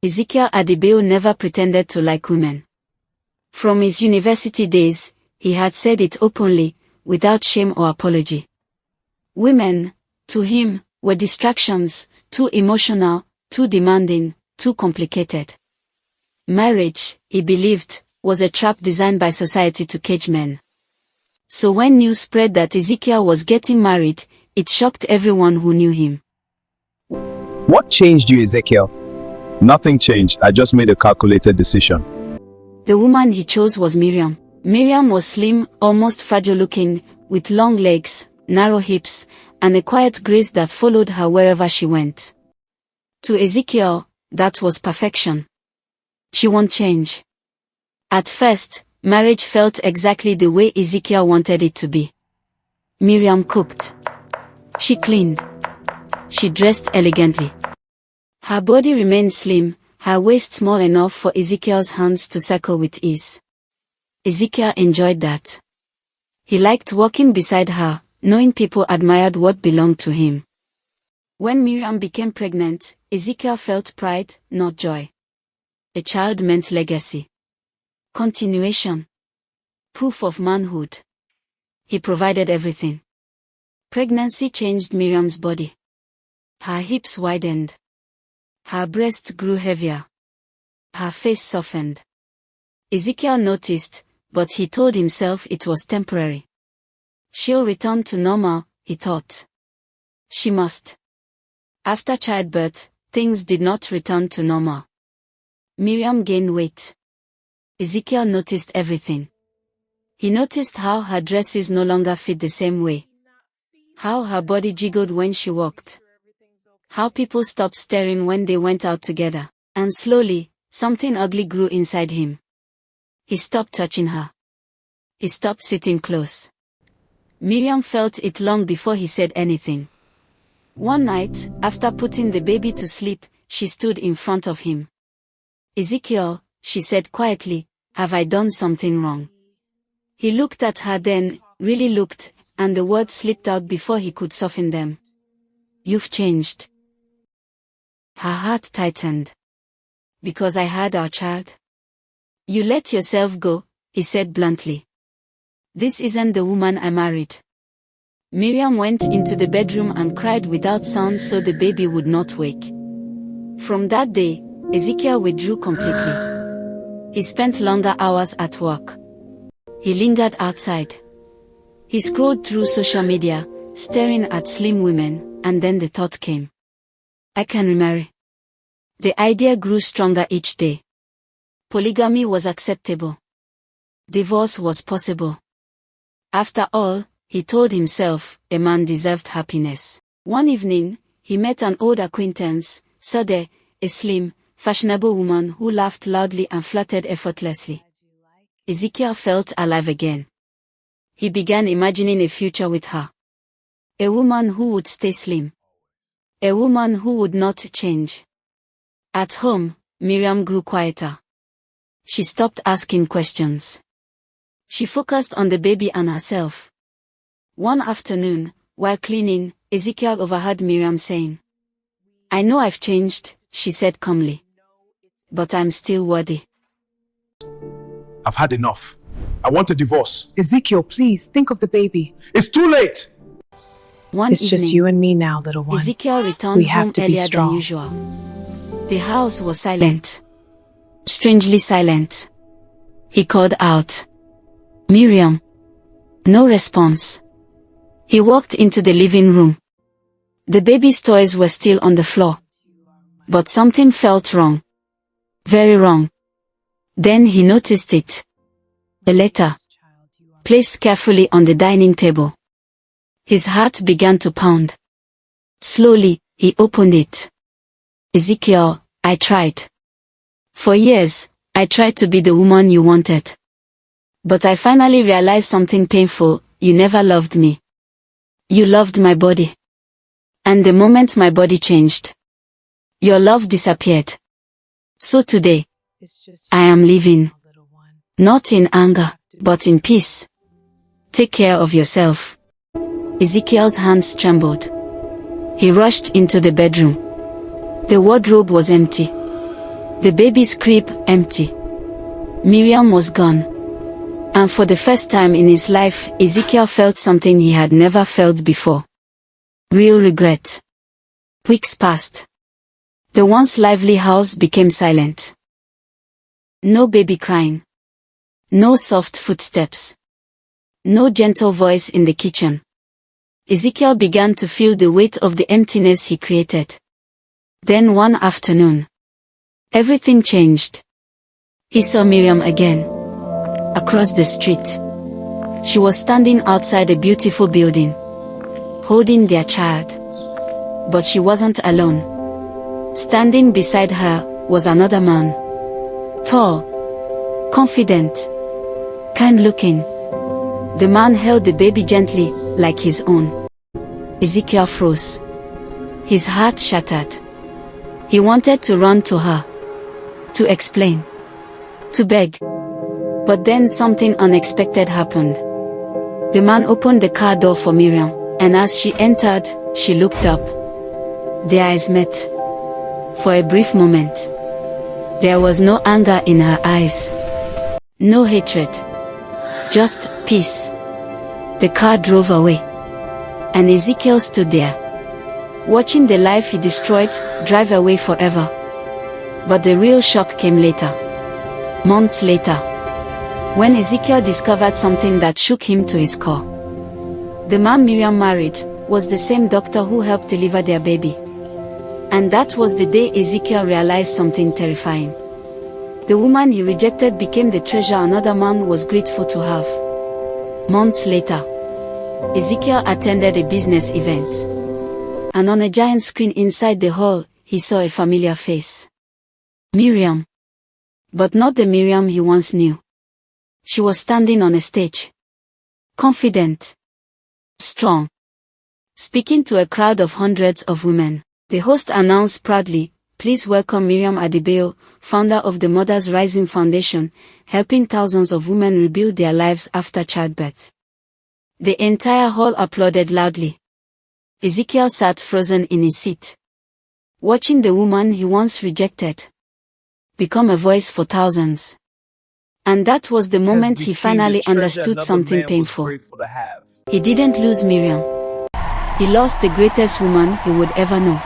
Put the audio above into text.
Ezekiel Adebayo never pretended to like women. From his university days, he had said it openly, without shame or apology. Women, to him, were distractions, too emotional, too demanding, too complicated. Marriage, he believed, was a trap designed by society to cage men. So when news spread that Ezekiel was getting married, it shocked everyone who knew him. What changed you, Ezekiel? Nothing changed, I just made a calculated decision. The woman he chose was Miriam. Miriam was slim, almost fragile-looking, with long legs, narrow hips, and a quiet grace that followed her wherever she went. To Ezekiel, that was perfection. She won't change. At first, marriage felt exactly the way Ezekiel wanted it to be. Miriam cooked. She cleaned. She dressed elegantly. Her body remained slim, her waist small enough for Ezekiel's hands to circle with ease. Ezekiel enjoyed that. He liked walking beside her, knowing people admired what belonged to him. When Miriam became pregnant, Ezekiel felt pride, not joy. A child meant legacy. Continuation. Proof of manhood. He provided everything. Pregnancy changed Miriam's body. Her hips widened. Her breasts grew heavier. Her face softened. Ezekiel noticed, but he told himself it was temporary. She'll return to normal, he thought. She must. After childbirth, things did not return to normal. Miriam gained weight. Ezekiel noticed everything. He noticed how her dresses no longer fit the same way. How her body jiggled when she walked. How people stopped staring when they went out together. And slowly, something ugly grew inside him. He stopped touching her. He stopped sitting close. Miriam felt it long before he said anything. One night, after putting the baby to sleep, she stood in front of him. "Ezekiel," she said quietly, "have I done something wrong?" He looked at her then, really looked, and the words slipped out before he could soften them. "You've changed." Her heart tightened. "Because I had our child?" "You let yourself go," he said bluntly. "This isn't the woman I married." Miriam went into the bedroom and cried without sound so the baby would not wake. From that day, Ezekiel withdrew completely. He spent longer hours at work. He lingered outside. He scrolled through social media, staring at slim women, and then the thought came. I can remarry. The idea grew stronger each day. Polygamy was acceptable. Divorce was possible. After all, he told himself, a man deserved happiness. One evening, he met an old acquaintance, Sade, a slim, fashionable woman who laughed loudly and flirted effortlessly. Ezekiel felt alive again. He began imagining a future with her. A woman who would stay slim. A woman who would not change. At home, Miriam grew quieter. She stopped asking questions. She focused on the baby and herself. One afternoon, while cleaning, Ezekiel overheard Miriam saying, "I know I've changed," she said calmly. "But I'm still worthy." I've had enough. I want a divorce. Ezekiel, please, think of the baby. It's too late! One It's just evening, you and me now, little one. Ezekiel returned We have home to be earlier than strong. usual. The house was silent. Strangely silent. He called out, "Miriam." No response. He walked into the living room. The baby's toys were still on the floor. But something felt wrong. Very wrong. Then he noticed it. A letter. Placed carefully on the dining table. His heart began to pound. Slowly, he opened it. "Ezekiel, I tried. For years, I tried to be the woman you wanted. But I finally realized something painful: you never loved me. You loved my body. And the moment my body changed, your love disappeared. So today, I am leaving. Not in anger, but in peace. Take care of yourself." Ezekiel's hands trembled. He rushed into the bedroom. The wardrobe was empty. The baby's crib empty. Miriam was gone. And for the first time in his life, Ezekiel felt something he had never felt before. Real regret. Weeks passed. The once lively house became silent. No baby crying. No soft footsteps. No gentle voice in the kitchen. Ezekiel began to feel the weight of the emptiness he created. Then one afternoon, everything changed. He saw Miriam again. Across the street. She was standing outside a beautiful building, holding their child. But she wasn't alone. Standing beside her was another man. Tall, confident, kind-looking. The man held the baby gently, like his own. Ezekiel froze. His heart shattered. He wanted to run to her, to explain, to beg. But then something unexpected happened. The man opened the car door for Miriam, and as she entered, she looked up. Their eyes met. For a brief moment. There was no anger in her eyes. No hatred. Just peace. The car drove away. And Ezekiel stood there, watching the life he destroyed drive away forever. But the real shock came later. Months later. When Ezekiel discovered something that shook him to his core. The man Miriam married was the same doctor who helped deliver their baby. And that was the day Ezekiel realized something terrifying. The woman he rejected became the treasure another man was grateful to have. Months later, Ezekiel attended a business event. And on a giant screen inside the hall, he saw a familiar face. Miriam. But not the Miriam he once knew. She was standing on a stage. Confident. Strong. Speaking to a crowd of hundreds of women. The host announced proudly, "Please welcome Miriam Adebayo, founder of the Mothers Rising Foundation, helping thousands of women rebuild their lives after childbirth." The entire hall applauded loudly. Ezekiel sat frozen in his seat, watching the woman he once rejected become a voice for thousands. And that was the moment he finally understood something painful. He didn't lose Miriam. He lost the greatest woman he would ever know.